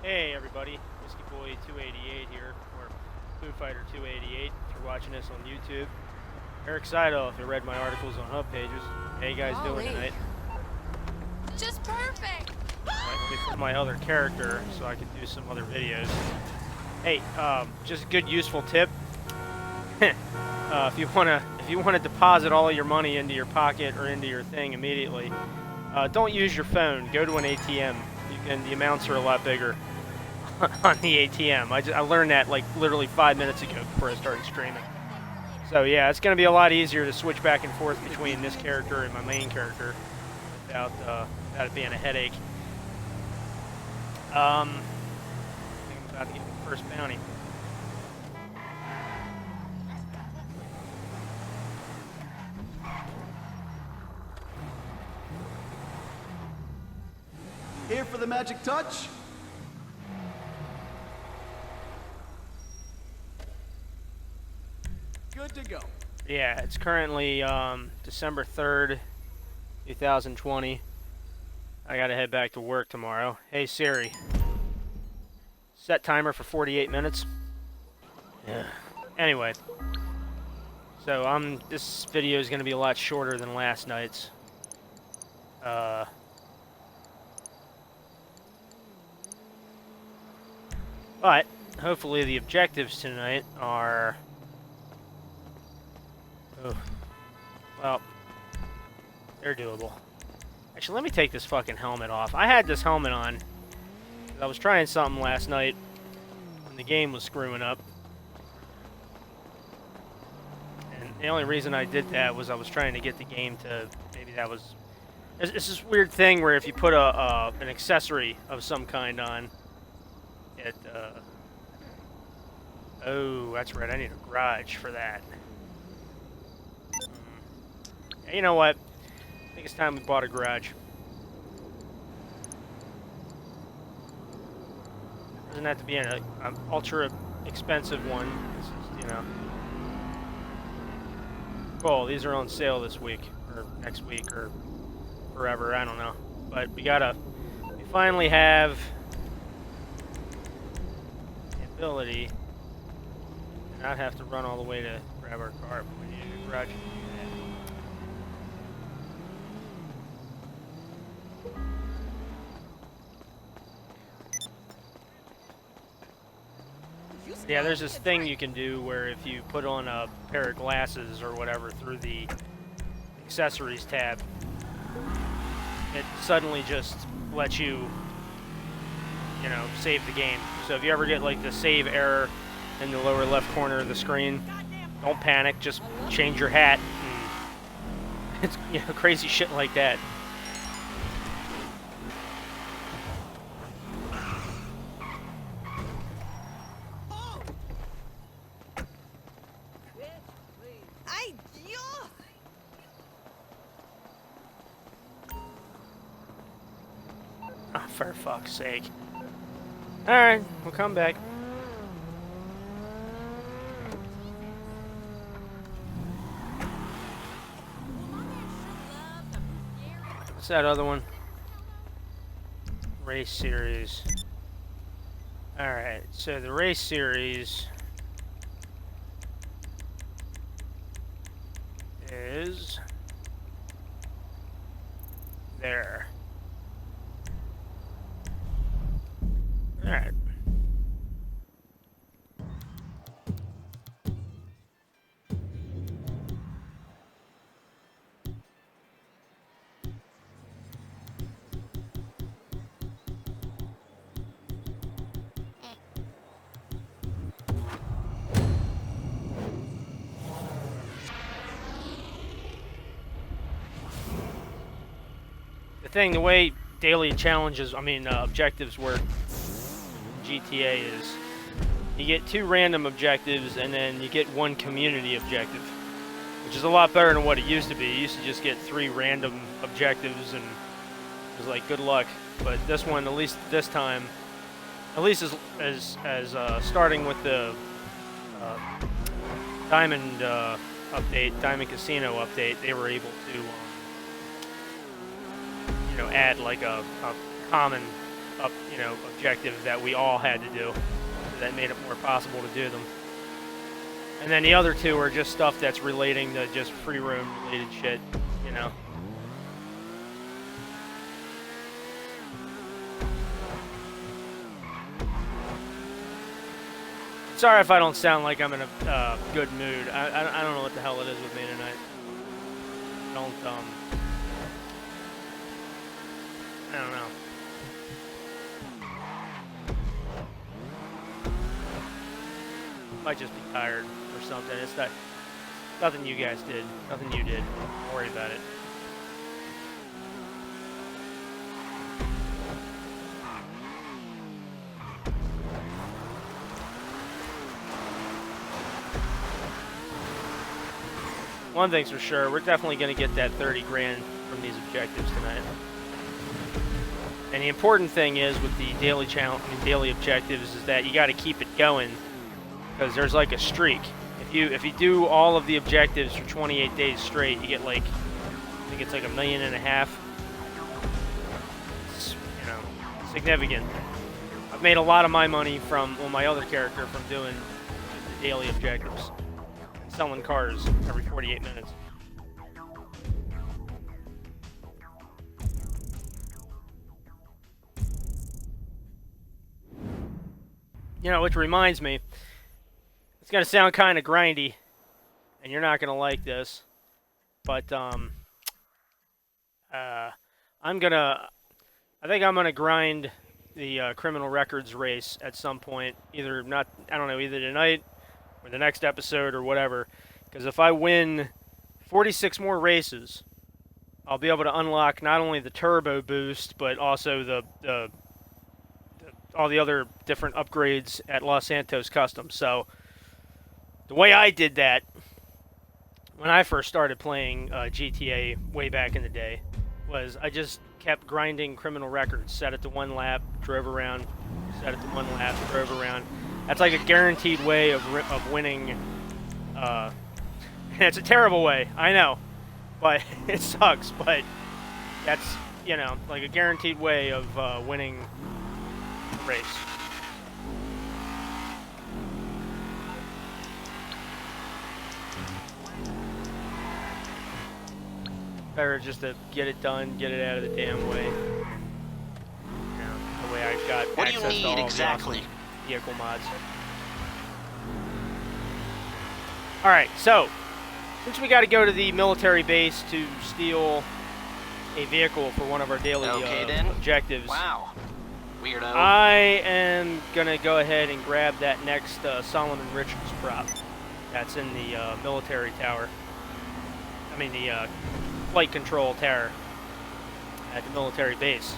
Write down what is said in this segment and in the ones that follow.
Hey everybody, Whiskey Boy 288 here, or Food Fighter 288 if you're watching this on YouTube. Eric Seidel if you read my articles on Hubpages. How you guys doing tonight? Just perfect! Alright, let me put my other character so I can do some other videos. Hey, just a good useful tip. If you wanna deposit all of your money into your pocket or into your thing immediately, don't use your phone. Go to an ATM. The amounts are a lot bigger on the ATM. I learned that like literally 5 minutes ago before I started streaming. So yeah, it's going to be a lot easier to switch back and forth between this character and my main character without it being a headache. I think I'm about to get the first bounty. Here for the magic touch? Good to go. Yeah, it's currently December 3rd, 2020. I gotta head back to work tomorrow. Hey Siri, set timer for 48 minutes. Yeah. Anyway, so this video is gonna be a lot shorter than last night's. But hopefully the objectives tonight are, well, they're doable. Actually, let me take this fucking helmet off. I had this helmet on because I was trying something last night when the game was screwing up. And the only reason I did that was I was trying to get the game to, maybe that was, it's this weird thing where if you put an accessory of some kind on, it, oh, that's right, I need a garage for that. Yeah, you know what? I think it's time we bought a garage. Doesn't have to be an ultra expensive one. This is, you know. Cool, these are on sale this week, or next week, or forever, I don't know. But we finally have the ability to not have to run all the way to grab our car, but we need a garage. Yeah, there's this thing you can do where if you put on a pair of glasses or whatever through the accessories tab, it suddenly just lets you, you know, save the game. So if you ever get like the save error in the lower left corner of the screen, don't panic, just change your hat. And it's, you know, crazy shit like that. Oh, for fuck's sake. Alright, we'll come back. What's that other one? Race series. Alright, so the race series is there. Alright. The way daily challenges, objectives work in GTA is you get 2 random objectives and then you get 1 community objective, which is a lot better than what it used to be. You used to just get 3 random objectives and it was like good luck. But this one, at least this time, at least as starting with the Diamond update, Diamond Casino update, they were able to add like a common you know, objectives that we all had to do. So that made it more possible to do them. And then the other two are just stuff that's relating to just free roam related shit, you know. Sorry if I don't sound like I'm in a good mood. I don't know what the hell it is with me tonight. I don't know. Might just be tired or something. It's not nothing you guys did. Nothing you did. Don't worry about it. One thing's for sure, we're definitely going to get that 30 grand from these objectives tonight. And the important thing is with the daily challenge, daily objectives, is that you got to keep it going, because there's like a streak. If you do all of the objectives for 28 days straight, you get like, I think it's like $1.5 million. It's, you know, significant. I've made a lot of my money from, well, my other character, from doing the daily objectives. Selling cars every 48 minutes. You know, which reminds me, it's gonna sound kind of grindy, and you're not gonna like this, but I think I'm gonna grind the criminal records race at some point. Either tonight or the next episode or whatever, because if I win 46 more races, I'll be able to unlock not only the turbo boost, but also all the other different upgrades at Los Santos Customs. So the way I did that when I first started playing GTA way back in the day was I just kept grinding criminal records, set it to 1 lap, drove around, set it to 1 lap, drove around. That's like a guaranteed way of winning. And it's a terrible way, I know, but it sucks. But that's, you know, like a guaranteed way of winning the race. Better just to get it done, get it out of the damn way. You know, the way I've got What do access you to all need the exactly? awesome vehicle mods. Alright, so since we got to go to the military base to steal a vehicle for one of our daily objectives, Wow, weirdo. I am gonna go ahead and grab that next Solomon Richards prop that's in the military tower. I mean the flight control tower at the military base.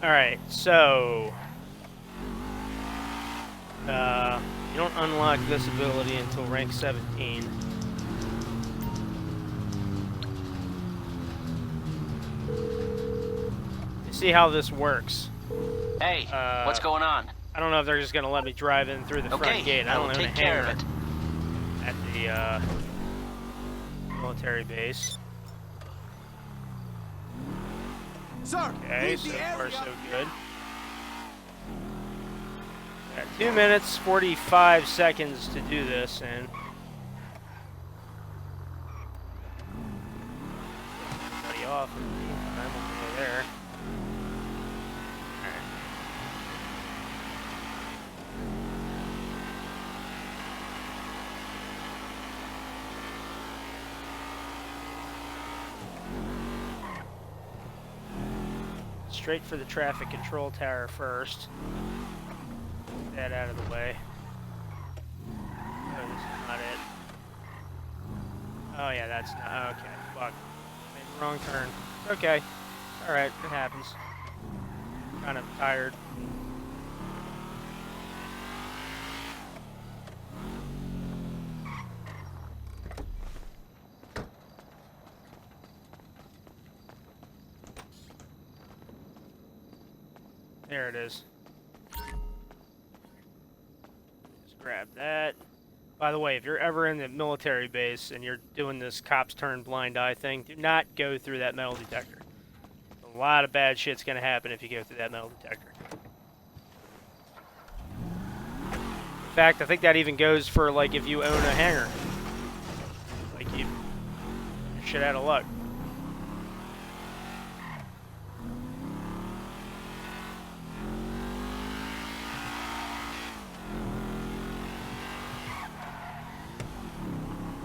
Alright, so you don't unlock this ability until rank 17. You see how this works. Hey, what's going on? I don't know if they're just gonna let me drive in through the front gate. I don't will own a take care of hangar it. at the military base. Sir, Okay, leave so the far area. so good. Got 2 minutes, 45 seconds to do this, and everybody off in the meantime over there. Alright. Straight for the traffic control tower first. Get that out of the way. Oh, this is not it. Oh yeah, that's not, okay, fuck. Made the wrong turn. It's okay. Alright, it happens. Kind of tired. There it is. Just grab that. By the way, if you're ever in the military base and you're doing this cops turn blind eye thing, do not go through that metal detector. The lot of bad shit's gonna happen if you go through that metal detector. In fact, I think that even goes for, like, if you own a hangar. Like, you're shit out of luck.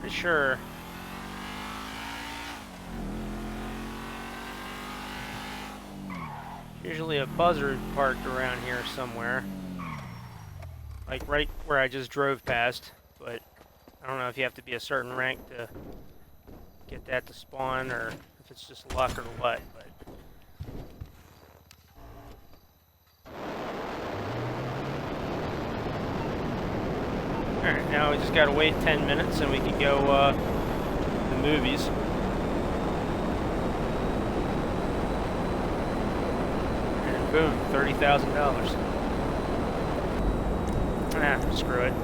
Pretty sure. Usually a buzzard parked around here somewhere. Like right where I just drove past. But I don't know if you have to be a certain rank to get that to spawn or if it's just luck or what. But alright, now we just gotta wait 10 minutes and we can go to the movies. And boom, $30,000. Ah, screw it.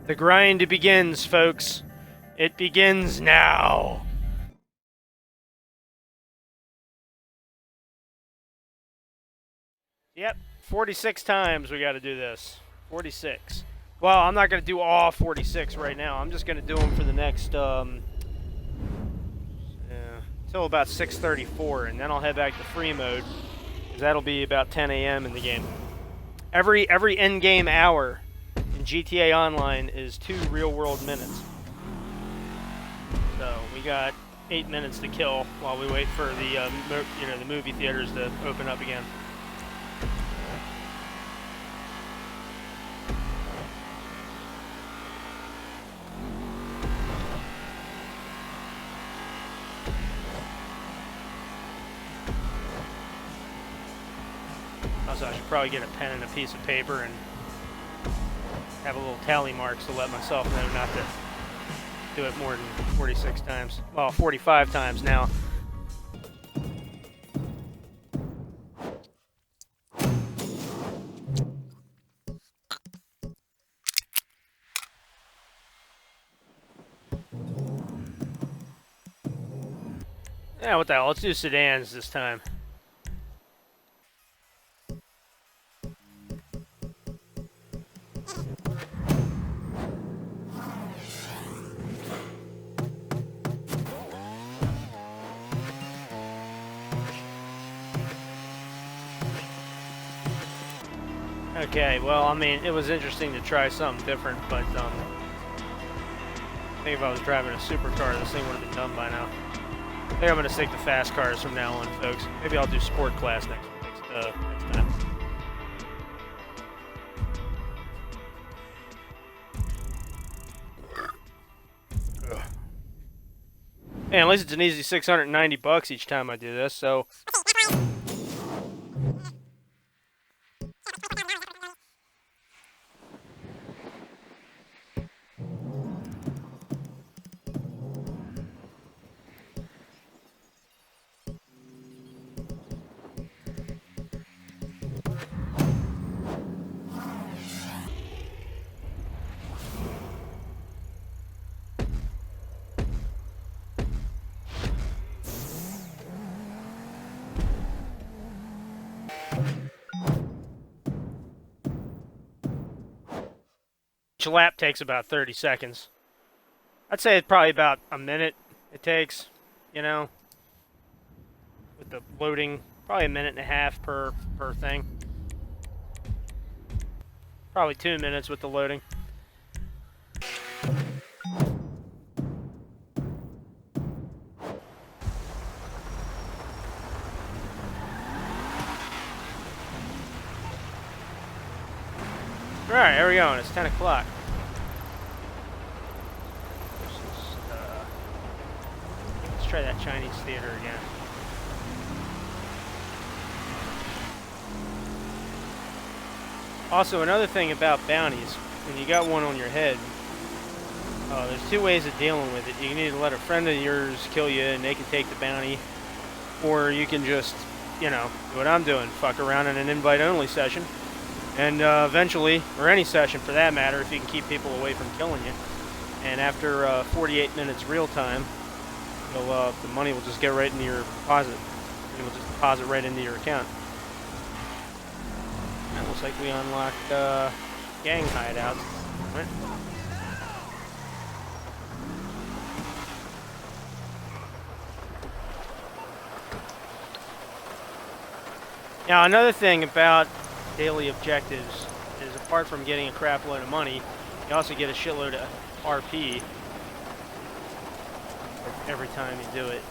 The grind begins, folks. It begins now. Yep, 46 times we got to do this. 46. Well, I'm not going to do all 46 right now. I'm just going to do them for the next, until about 6:34, and then I'll head back to free mode, because that'll be about 10 a.m. in the game. Every end game hour in GTA Online is 2 real-world minutes. So we got 8 minutes to kill while we wait for the the movie theaters to open up again. Also, I should probably get a pen and a piece of paper and have a little tally marks to let myself know not to do it more than 46 times. Well, 45 times now. Yeah, what the hell? Let's do sedans this time. Okay, well, I mean, it was interesting to try something different, but I think if I was driving a supercar, this thing would have been done by now. I think I'm going to stick to fast cars from now on, folks. Maybe I'll do sport class next time. Ugh. Man, at least it's an easy $690 each time I do this, so... Each lap takes about 30 seconds. I'd say it's probably about a minute it takes, you know, with the loading. Probably a minute and a half per thing. Probably 2 minutes with the loading. Alright, here we go, and it's 10 o'clock. Let's try that Chinese theater again. Also, another thing about bounties, when you got one on your head, there's 2 ways of dealing with it. You can either let a friend of yours kill you and they can take the bounty, or you can just you know, do what I'm doing, fuck around in an invite-only session, and eventually, or any session for that matter, if you can keep people away from killing you. And after 48 minutes real time, the money will just get right into your deposit. It will just deposit right into your account. It looks like we unlocked gang hideouts. Right? Now, another thing about daily objectives is, apart from getting a crap load of money, you also get a shitload of RP every time you do it.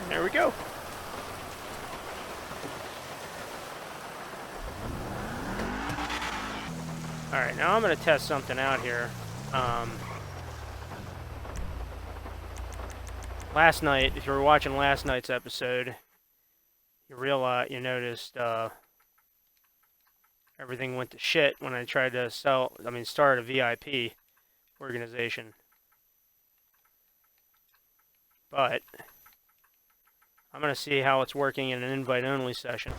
There we go. Alright, now I'm going to test something out here. Last night, if you were watching last night's episode, you noticed everything went to shit when I tried to start a VIP organization. But I'm going to see how it's working in an invite-only session.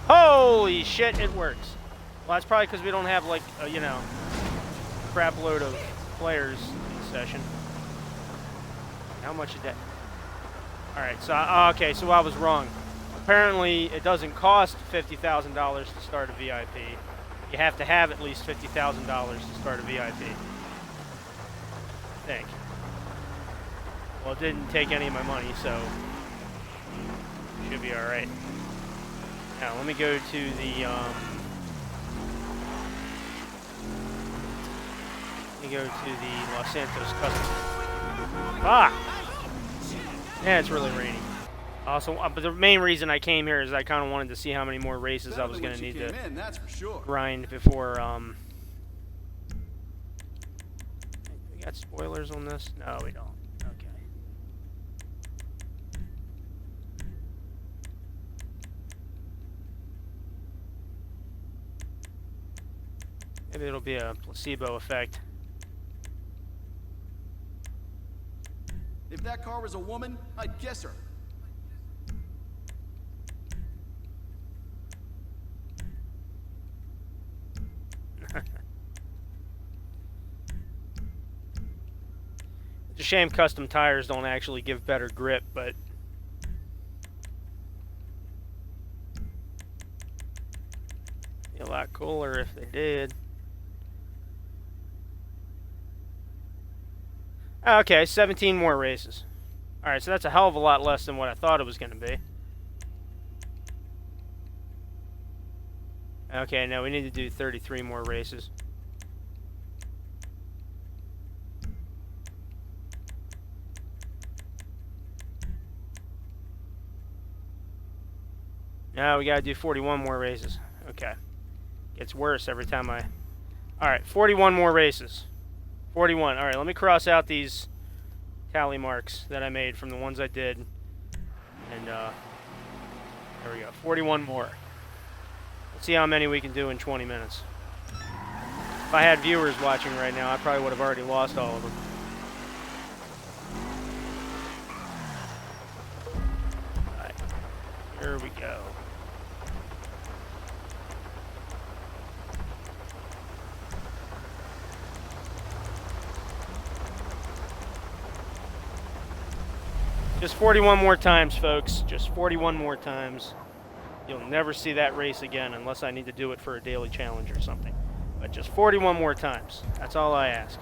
Holy shit, it works. Well, that's probably because we don't have, like, a crap load of players in the session. How much did that... Alright, so, okay, so I was wrong. Apparently, it doesn't cost $50,000 to start a VIP. You have to have at least $50,000 to start a VIP. I think. Well, it didn't take any of my money, so should be alright. Now, let me go to the, Los Santos Customs. Ah! Yeah, it's really rainy. Also, but the main reason I came here is I kind of wanted to see how many more races I was going to need to grind before, We got spoilers on this? No, we don't. Okay. Maybe it'll be a placebo effect. If that car was a woman, I'd guess her. It's a shame custom tires don't actually give better grip, but it'd be a lot cooler if they did. Okay, 17 more races. Alright, so that's a hell of a lot less than what I thought it was going to be. Okay, now we need to do 33 more races. Now we gotta do 41 more races. Okay. Gets worse every time I... Alright, 41 more races. 41. Alright, let me cross out these tally marks that I made from the ones I did. And, there we go. 41 more. Let's see how many we can do in 20 minutes. If I had viewers watching right now, I probably would have already lost all of them. Alright. Here we go. Just 41 more times, folks. Just 41 more times. You'll never see that race again unless I need to do it for a daily challenge or something. But just 41 more times. That's all I ask.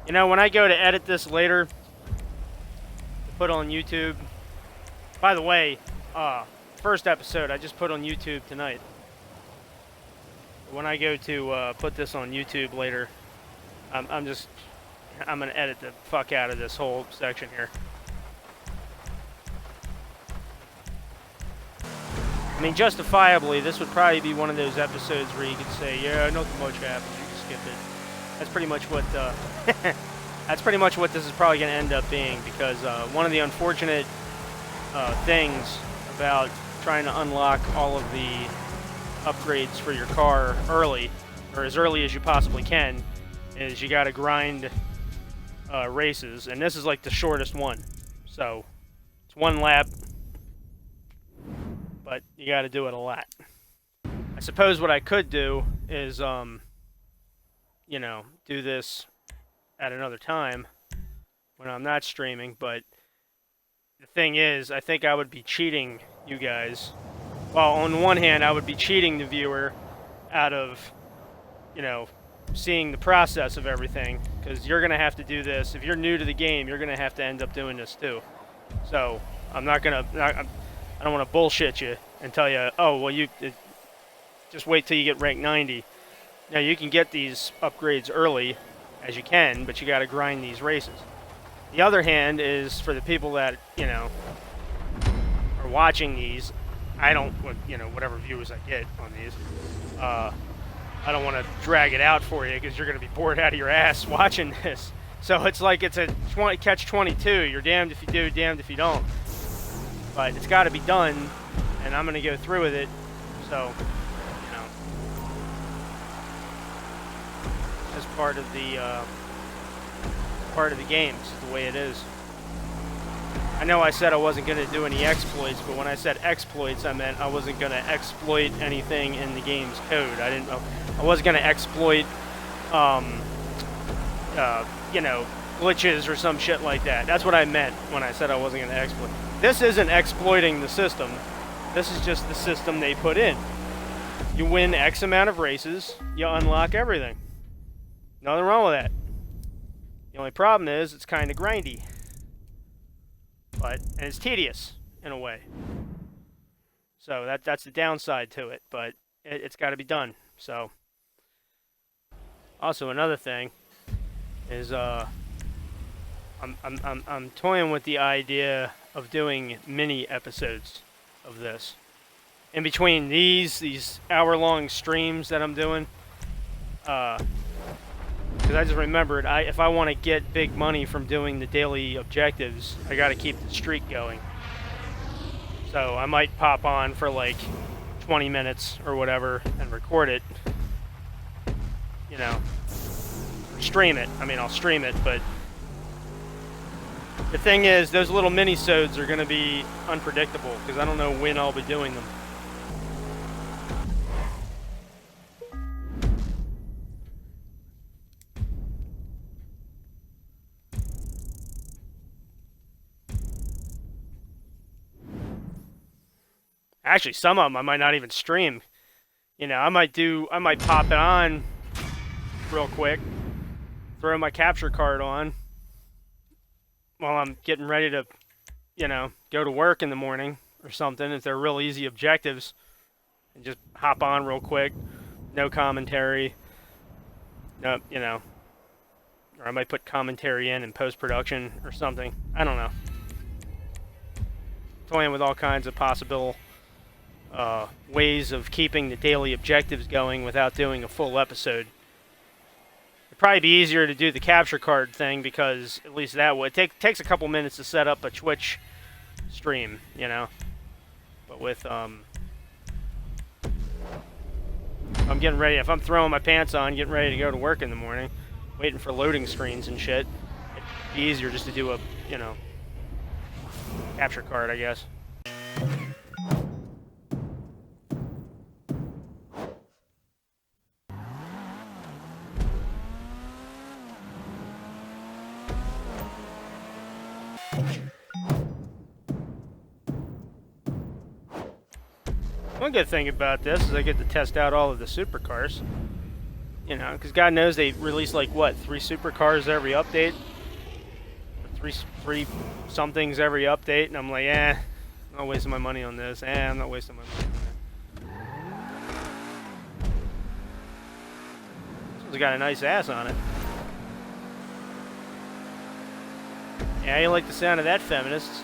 You know, when I go to edit this later, to put on YouTube... By the way, first episode I just put on YouTube tonight. When I go to put this on YouTube later, I'm going to edit the fuck out of this whole section here. I mean, justifiably, this would probably be one of those episodes where you could say, yeah, nothing much happened, you can skip it. That's pretty much what that's pretty much what this is probably going to end up being, because one of the unfortunate things about trying to unlock all of the upgrades for your car early, or as early as you possibly can, is you got to grind races, and this is like the shortest one. So it's 1 lap, but you got to do it a lot. I suppose what I could do is, you know, do this at another time when I'm not streaming, but the thing is, I think I would be cheating you guys. Well, on one hand, I would be cheating the viewer out of, you know, seeing the process of everything, because you're going to have to do this. If you're new to the game, you're going to have to end up doing this too. So I'm not going to, I don't want to bullshit you and tell you, oh, well, just wait till you get rank 90. Now, you can get these upgrades early as you can, but you got to grind these races. The other hand is for the people that, you know, are watching these. I don't, you know, whatever viewers I get on these, I don't want to drag it out for you, because you're going to be bored out of your ass watching this. So it's like it's a catch-22. You're damned if you do, damned if you don't. But it's got to be done, and I'm going to go through with it. So, you know, as part of the game, it's the way it is. I know I said I wasn't going to do any exploits, but when I said exploits, I meant I wasn't going to exploit anything in the game's code. I wasn't going to exploit, you know, glitches or some shit like that. That's what I meant when I said I wasn't going to exploit. This isn't exploiting the system. This is just the system they put in. You win X amount of races, you unlock everything. Nothing wrong with that. The only problem is it's kind of grindy. And it's tedious in a way. So that's the downside to it, but it's got to be done. So also another thing is I'm toying with the idea of doing mini episodes of this in between these hour-long streams that I'm doing. Because I just remembered, if I want to get big money from doing the daily objectives, I got to keep the streak going. So I might pop on for like 20 minutes or whatever and record it. You know, stream it. I mean, I'll stream it, but the thing is, those little mini-sodes are going to be unpredictable, because I don't know when I'll be doing them. Actually, some of them I might not even stream. You know, I might pop it on real quick, throw my capture card on while I'm getting ready to, you know, go to work in the morning or something, if they're real easy objectives, and just hop on real quick, no commentary, no, you know, or I might put commentary in post-production or something. I don't know. Toying with all kinds of possible ways of keeping the daily objectives going without doing a full episode. It'd probably be easier to do the capture card thing, because at least that way it takes a couple minutes to set up a Twitch stream, you know. But with I'm getting ready, if I'm throwing my pants on, getting ready to go to work in the morning, waiting for loading screens and shit, it'd be easier just to do a, you know, capture card, I guess. One good thing about this is I get to test out all of the supercars. You know, because God knows they release like, what, 3 supercars every update? Or 3 somethings every update, and I'm like, I'm not wasting my money on this. I'm not wasting my money on that. This one's got a nice ass on it. Yeah, you like the sound of that, feminists.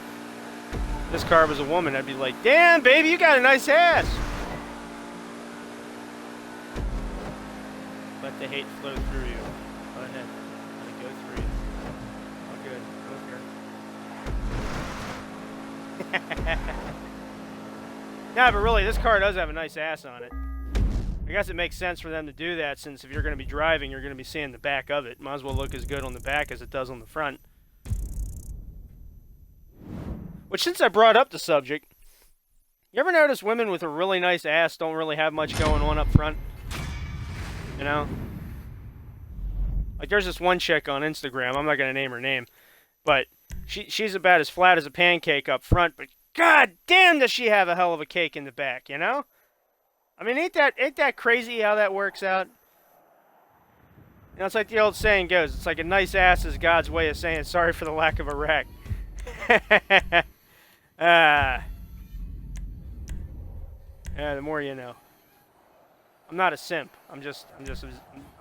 If this car was a woman, I'd be like, damn, baby, you got a nice ass. Let the hate flow through you. Go ahead. Let it go through you. Nah, but really, this car does have a nice ass on it. I guess it makes sense for them to do that, since if you're going to be driving, you're going to be seeing the back of it. Might as well look as good on the back as it does on the front. Which, since I brought up the subject, you ever notice women with a really nice ass don't really have much going on up front? You know? Like, there's this one chick on Instagram, I'm not going to name her name, but she's about as flat as a pancake up front, but god damn does she have a hell of a cake in the back, you know? I mean, ain't that crazy how that works out? You know, it's like the old saying goes, it's like a nice ass is God's way of saying sorry for the lack of a rack. Yeah, the more you know. I'm not a simp. I'm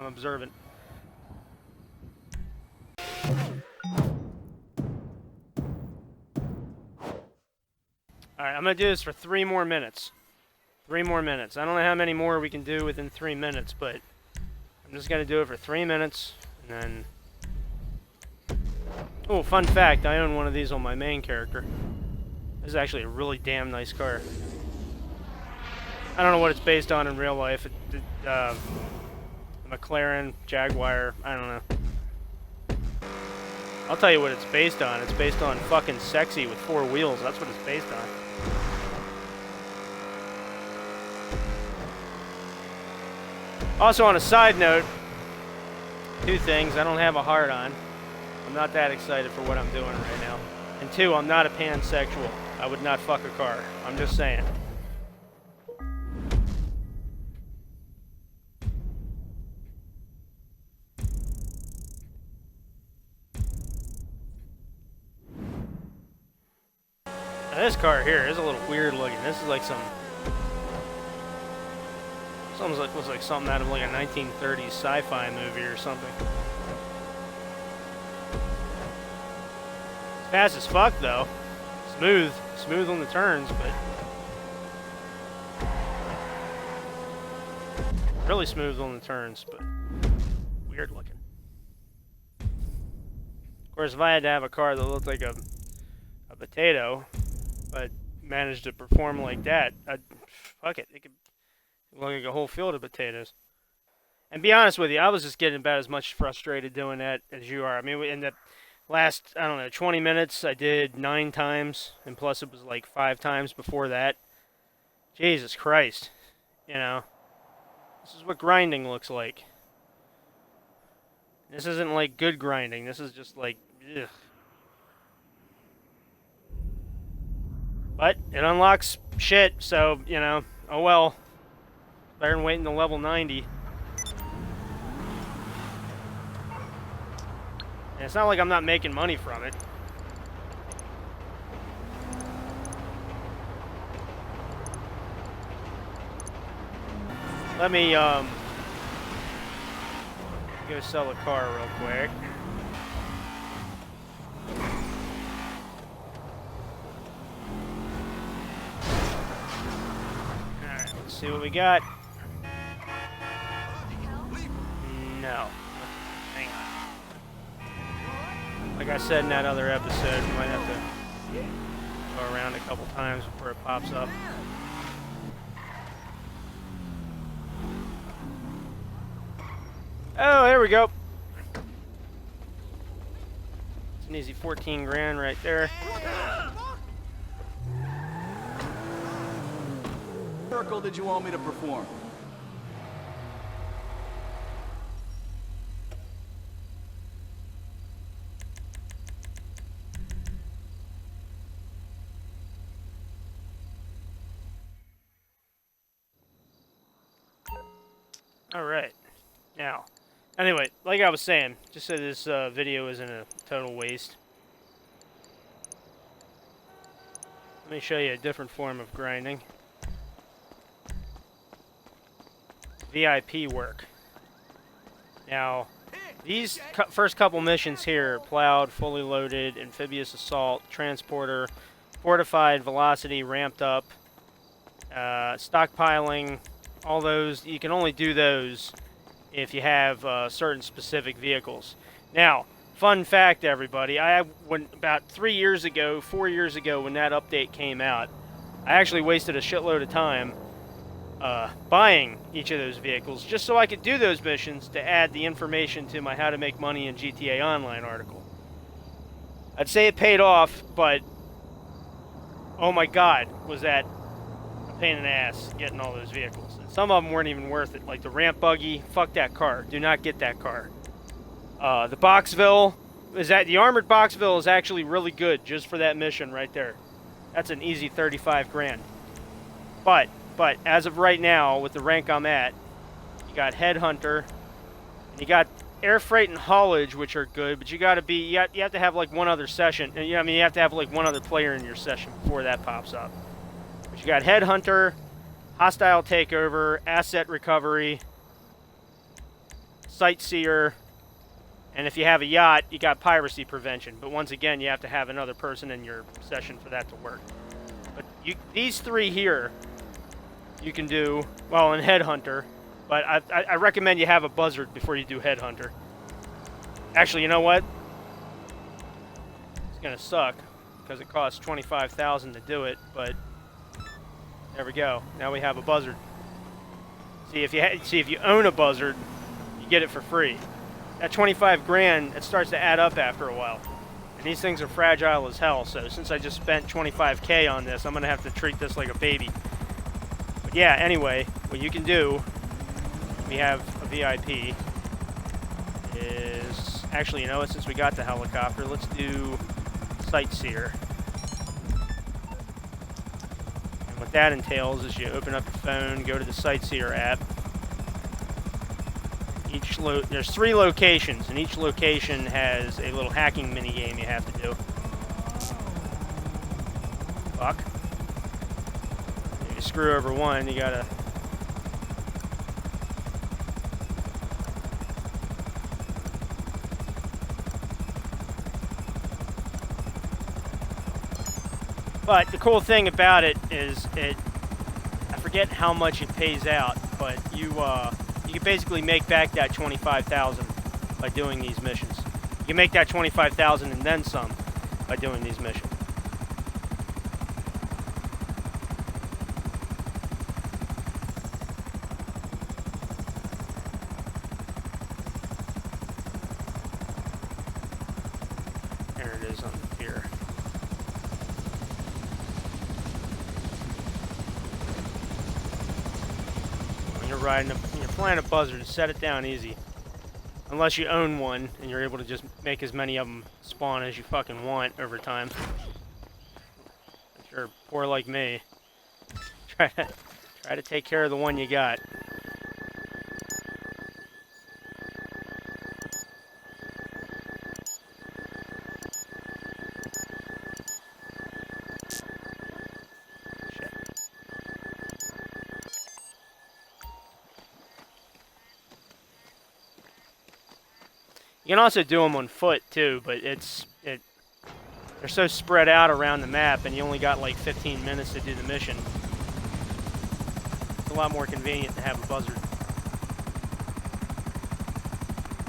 observant. Alright, I'm going to do this for 3 more minutes. 3 more minutes. I don't know how many more we can do within 3 minutes, but I'm just going to do it for 3 minutes, and then... Oh, fun fact, I own one of these on my main character. This is actually a really damn nice car. I don't know what it's based on in real life. McLaren, Jaguar, I don't know. I'll tell you what it's based on. It's based on fucking sexy with 4 wheels. That's what it's based on. Also, on a side note, 2 things. I don't have a heart on. I'm not that excited for what I'm doing right now. And 2, I'm not a pansexual. I would not fuck a car. I'm just saying. Now, this car here is a little weird looking. This is like looks like something out of like a 1930s sci-fi movie or something. It's fast as fuck though. Smooth on the turns, but really smooth on the turns, but weird looking. Of course, if I had to have a car that looked like a potato, but managed to perform like that, fuck it. It could look like a whole field of potatoes. And be honest with you, I was just getting about as much frustrated doing that as you are. I mean, in the last, I don't know, 20 minutes, I did 9 times, and plus it was like 5 times before that. Jesus Christ. You know, this is what grinding looks like. This isn't like good grinding. This is just like, ugh. But it unlocks shit, so, you know, oh well. Better than waiting to level 90. And it's not like I'm not making money from it. Let me, go sell the car real quick. Alright, let's see what we got. No. Hang on. Like I said in that other episode, we might have to go around a couple times before it pops up. Oh, there we go. It's an easy 14 grand right there. What miracle did you want me to perform? Alright. Now, anyway, like I was saying, just so this video isn't a total waste, let me show you a different form of grinding. VIP work. Now, these first couple missions here, plowed, fully loaded, amphibious assault, transporter, fortified, velocity, ramped up, stockpiling, all those, you can only do those if you have certain specific vehicles. Now, Fun fact, everybody, when about 3 years ago, 4 years ago, when that update came out, I actually wasted a shitload of time buying each of those vehicles just so I could do those missions to add the information to my How to Make Money in GTA Online article. I'd say it paid off, but oh my god, was that a pain in the ass getting all those vehicles. And some of them weren't even worth it, like the ramp buggy. Fuck that car. Do not get that car. The Boxville, the armored Boxville is actually really good just for that mission right there. That's an easy 35 grand. But as of right now, with the rank I'm at, you got Headhunter, and you got Air Freight and Haulage, which are good, but you have to have like one other session, and you have to have like one other player in your session before that pops up. But you got Headhunter, Hostile Takeover, Asset Recovery, Sightseer, and if you have a yacht, you got Piracy Prevention. But once again, you have to have another person in your session for that to work. But these three here, you can do, well, in Headhunter, but I recommend you have a buzzard before you do Headhunter. Actually, you know what? It's gonna suck because it costs $25,000 to do it, but there we go. Now we have a buzzard. See, if you own a buzzard, you get it for free. That 25 grand, it starts to add up after a while. And these things are fragile as hell, so since I just spent 25K on this, I'm gonna have to treat this like a baby. But yeah, anyway, what you can do, we have a VIP, is, actually, you know what, since we got the helicopter, let's do Sightseer. And what that entails is you open up your phone, go to the Sightseer app. There's 3 locations, and each location has a little hacking mini game you have to do. Fuck. If you screw over one, you gotta... But the cool thing about it is I forget how much it pays out, but you can basically make back that 25,000 by doing these missions. You can make that 25,000 and then some by doing these missions. There it is on here. When you're flying a buzzard, set it down easy. Unless you own one and you're able to just make as many of them spawn as you fucking want over time. If you're poor like me, try to take care of the one you got. You can also do them on foot too, but they're so spread out around the map, and you only got like 15 minutes to do the mission. It's a lot more convenient to have a buzzard.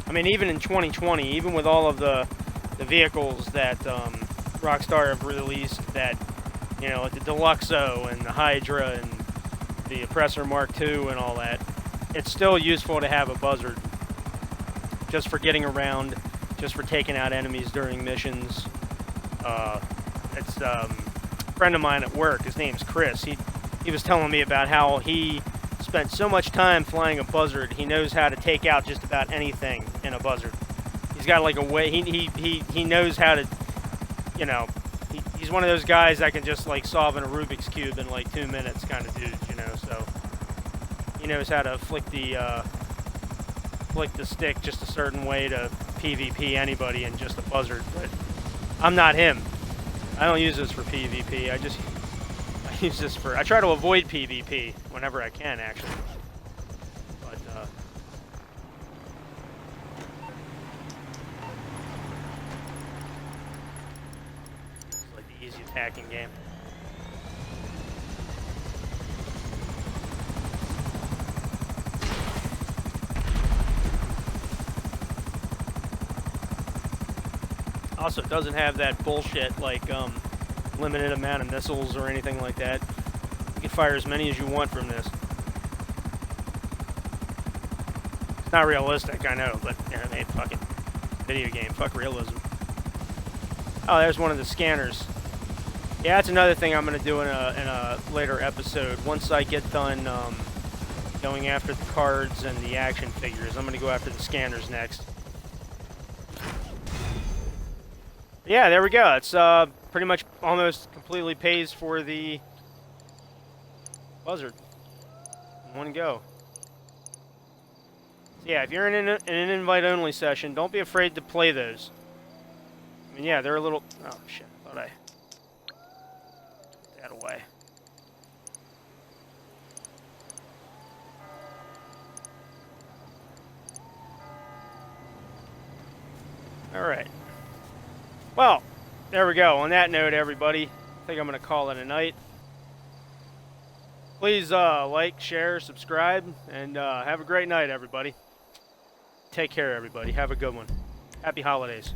I mean, even in 2020, even with all of the vehicles that Rockstar have released, that, you know, the Deluxo and the Hydra and the Oppressor Mark II and all that, it's still useful to have a buzzard. Just for getting around, just for taking out enemies during missions. It's a friend of mine at work, his name's Chris. He was telling me about how he spent so much time flying a buzzard, he knows how to take out just about anything in a buzzard. He's got like a way, he knows how to, you know, he's one of those guys that can just like solve in a Rubik's Cube in like 2 minutes kind of dude, you know, so he knows how to flick the stick just a certain way to PvP anybody in just a buzzard, but I'm not him. I don't use this for PvP. I use this for, I try to avoid PvP whenever I can, actually. But it's like the easiest hacking game. Also, it doesn't have that bullshit like limited amount of missiles or anything like that. You can fire as many as you want from this. It's not realistic, I know, but yeah, I mean, fucking video game, fuck realism. Oh, there's one of the scanners. Yeah, that's another thing I'm gonna do in a later episode. Once I get done going after the cards and the action figures, I'm gonna go after the scanners next. Yeah, there we go. It's pretty much almost completely pays for the buzzard in one go. So yeah, if you're in an invite-only session, don't be afraid to play those. I mean, yeah, they're a little... Oh, shit. Thought I... Put that away. Alright. Well, there we go. On that note, everybody, I think I'm going to call it a night. Please like, share, subscribe, and have a great night, everybody. Take care, everybody. Have a good one. Happy holidays.